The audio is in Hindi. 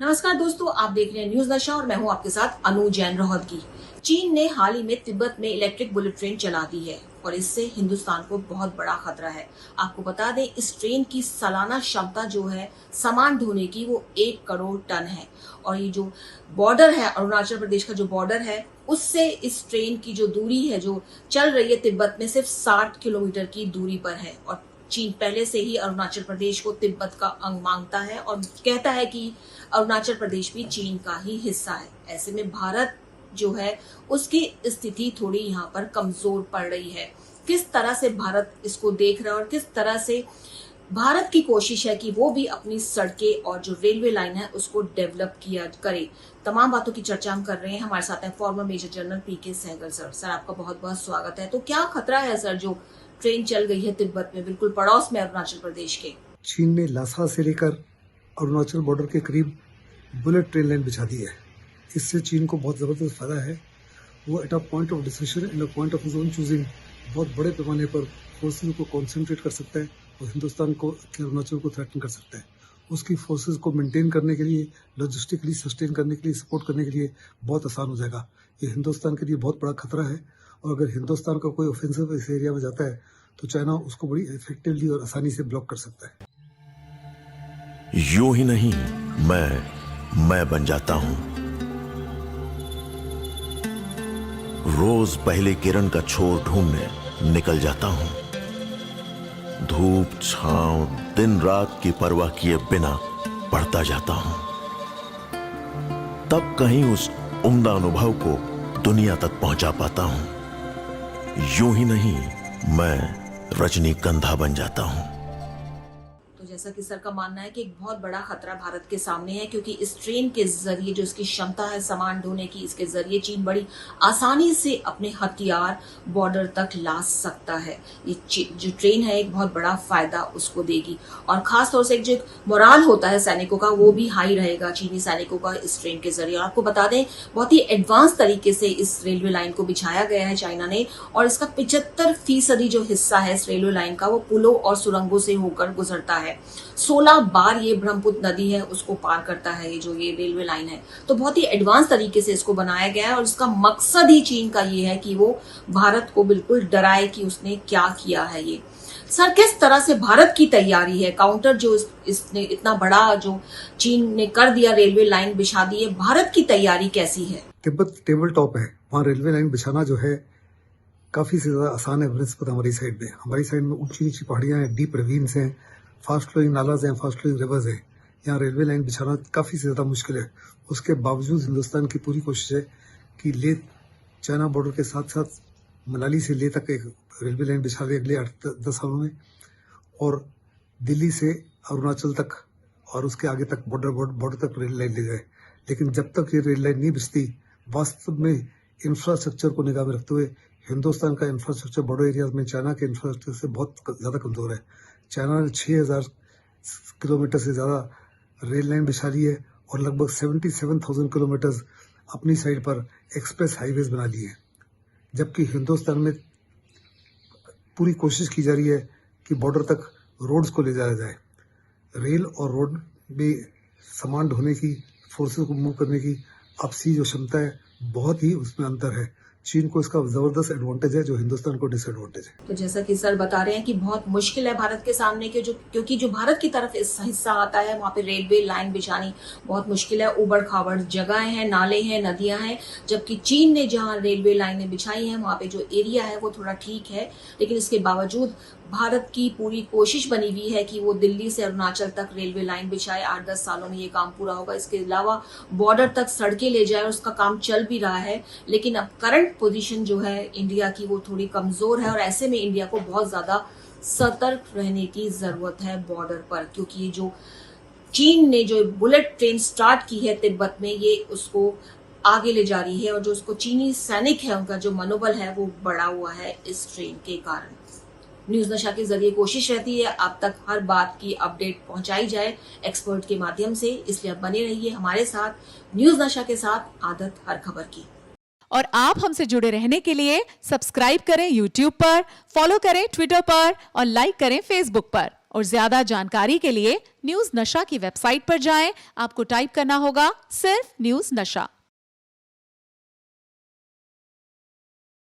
नमस्कार दोस्तों, आप देख रहे हैं न्यूज नशा और मैं हूं आपके साथ अनु जैन रोहतगी। चीन ने हाल ही में तिब्बत में इलेक्ट्रिक बुलेट ट्रेन चला दी है और इससे हिंदुस्तान को बहुत बड़ा खतरा है। आपको बता दें, इस ट्रेन की सालाना क्षमता जो है सामान ढोने की वो 1 करोड़ टन है और ये जो बॉर्डर है, अरुणाचल प्रदेश का जो बॉर्डर है, उससे इस ट्रेन की जो दूरी है जो चल रही है तिब्बत में, सिर्फ 60 किलोमीटर की दूरी पर है। और चीन पहले से ही अरुणाचल प्रदेश को तिब्बत का अंग मांगता है और कहता है कि अरुणाचल प्रदेश भी चीन का ही हिस्सा है। ऐसे में भारत जो है उसकी स्थिति थोड़ी यहाँ पर कमजोर पड़ रही है। किस तरह से भारत इसको देख रहा है और किस तरह से भारत की कोशिश है कि वो भी अपनी सड़कें और जो रेलवे लाइन है उसको डेवलप किया करे, तमाम बातों की चर्चा हम कर रहे हैं। हमारे साथ हैं फॉर्मर मेजर जनरल पीके सहगल सर। सर, आपका बहुत बहुत स्वागत है। तो क्या खतरा है सर, जो ट्रेन चल गई है तिब्बत में, बिल्कुल पड़ोस में अरुणाचल प्रदेश के? चीन ने लासा से लेकर अरुणाचल बॉर्डर के करीब बुलेट ट्रेन लाइन बिछा दी है। इससे चीन को बहुत ज़बरदस्त फायदा है। वो at a point of decision and a point of his own choosing बहुत बड़े पैमाने पर फोर्सेज को कॉन्सेंट्रेट कर सकता है और हिंदुस्तान को, अरुणाचल को थ्रेटन कर सकता है। उसकी फोर्सेज को मेंटेन करने के लिए, लॉजिस्टिकली सस्टेन करने के लिए, सपोर्ट करने के लिए बहुत आसान हो जाएगा। ये हिंदुस्तान के लिए बहुत बड़ा खतरा है और अगर हिंदुस्तान का कोई ऑफेंसिव इस एरिया में जाता है तो चाइना उसको बड़ी इफेक्टिवली और आसानी से ब्लॉक कर सकता है। यूं ही नहीं, मैं बन जाता हूं। रोज पहले किरण का छोर ढूंढने निकल जाता हूं। धूप छांव दिन रात की परवाह किए बिना पढ़ता जाता हूं। तब कहीं उस उम्दा अनुभव को दुनिया तक पहुंचा पाता हूं। यूं ही नहीं, मैं रजनीगंधा बन जाता हूं। जैसा कि सर का मानना है कि एक बहुत बड़ा खतरा भारत के सामने है, क्योंकि इस ट्रेन के जरिए जो इसकी क्षमता है सामान ढोने की, इसके जरिए चीन बड़ी आसानी से अपने हथियार बॉर्डर तक ला सकता है। ये जो ट्रेन है एक बहुत बड़ा फायदा उसको देगी और खास तौर से एक जो मोराल होता है सैनिकों का, वो भी हाई रहेगा चीनी सैनिकों का इस ट्रेन के जरिए। और आपको बता दें, बहुत ही एडवांस तरीके से इस रेलवे लाइन को बिछाया गया है चाइना ने और इसका 75% जो हिस्सा है इस रेलवे लाइन का वो पुलों और सुरंगों से होकर गुजरता है। 16 बार ये ब्रह्मपुत्र नदी है उसको पार करता है ये जो ये रेलवे लाइन है। तो बहुत ही एडवांस तरीके से इसको बनाया गया है और इसका मकसद ही चीन का ये है कि वो भारत को बिल्कुल डराए कि उसने क्या किया है। ये सर, किस तरह से भारत की तैयारी है काउंटर जो इसने इतना बड़ा जो चीन ने कर दिया, रेलवे लाइन बिछा दी है, भारत की तैयारी कैसी है? तिब्बत टेबल टॉप है, वहाँ रेलवे लाइन बिछाना जो है काफी से ज्यादा आसान है बनस्पत हमारी साइड में। हमारी साइड में ऊंची नीची पहाड़ियां हैं, डीप रवीन्स हैं, फास्ट फ्लोइंग नालाज हैं, फास्ट फ्लोइंग रिवर्स हैं। यहाँ रेलवे लाइन बिछाना काफ़ी ज़्यादा मुश्किल है। उसके बावजूद हिंदुस्तान की पूरी कोशिश है कि ले चाइना बॉर्डर के साथ साथ मनाली से ले तक एक रेलवे लाइन बिछा दे अगले 8-10 सालों में और दिल्ली से अरुणाचल तक और उसके आगे तक बॉर्डर तक रेल लाइन ले जाए। लेकिन जब तक ये रेल लाइन नहीं बिछती, वास्तव में इंफ्रास्ट्रक्चर को निगाह में रखते हुए हिंदुस्तान का इंफ्रास्ट्रक्चर बॉर्डर एरियाज में चाइना के इंफ्रास्ट्रक्चर से बहुत ज़्यादा कमज़ोर है। चाइना ने 6000 किलोमीटर से ज़्यादा रेल लाइन बिछा ली है और लगभग 77,000 किलोमीटर अपनी साइड पर एक्सप्रेस हाईवेज बना लिए हैं। जबकि हिंदुस्तान में पूरी कोशिश की जा रही है कि बॉर्डर तक रोड्स को ले जाया जाए। रेल और रोड में सामान ढोने की, फोर्सेस को मूव करने की आपसी जो क्षमता है, बहुत ही उसमें अंतर है। चीन को इसका जबरदस्त एडवांटेज है जो हिंदुस्तान को डिसएडवांटेज है। तो जैसा कि सर बता रहे हैं कि बहुत मुश्किल है भारत के सामने के क्योंकि जो भारत की तरफ इस हिस्सा आता है वहाँ पे रेलवे लाइन बिछानी बहुत मुश्किल है। उबड़ खाबड़ जगह है, नाले हैं, नदियां हैं। जबकि चीन ने जहाँ रेलवे लाइनें बिछाई हैं वहाँ पे जो एरिया है वो थोड़ा ठीक है, लेकिन इसके बावजूद भारत की पूरी कोशिश बनी हुई है कि वो दिल्ली से अरुणाचल तक रेलवे लाइन बिछाए। 8-10 सालों में ये काम पूरा होगा। इसके अलावा बॉर्डर तक सड़कें ले जाए, उसका काम चल भी रहा है। लेकिन अब करंट पोजीशन जो है इंडिया की वो थोड़ी कमजोर है और ऐसे में इंडिया को बहुत ज्यादा सतर्क रहने की जरूरत है बॉर्डर पर, क्योंकि ये जो चीन ने जो बुलेट ट्रेन स्टार्ट की है तिब्बत में, ये उसको आगे ले जा रही है और जो उसको चीनी सैनिक है उनका जो मनोबल है वो बढ़ा हुआ है इस ट्रेन के कारण। न्यूज नशा के जरिए कोशिश रहती है आप तक हर बात की अपडेट पहुंचाई जाए एक्सपर्ट के माध्यम से, इसलिए आप बने रहिए हमारे साथ न्यूज नशा के साथ, आदत हर खबर की। और आप हमसे जुड़े रहने के लिए सब्सक्राइब करें YouTube पर, फॉलो करें Twitter पर और लाइक करें Facebook पर। और ज्यादा जानकारी के लिए न्यूज नशा की वेबसाइट पर जाएं। आपको टाइप करना होगा सिर्फ न्यूज नशा।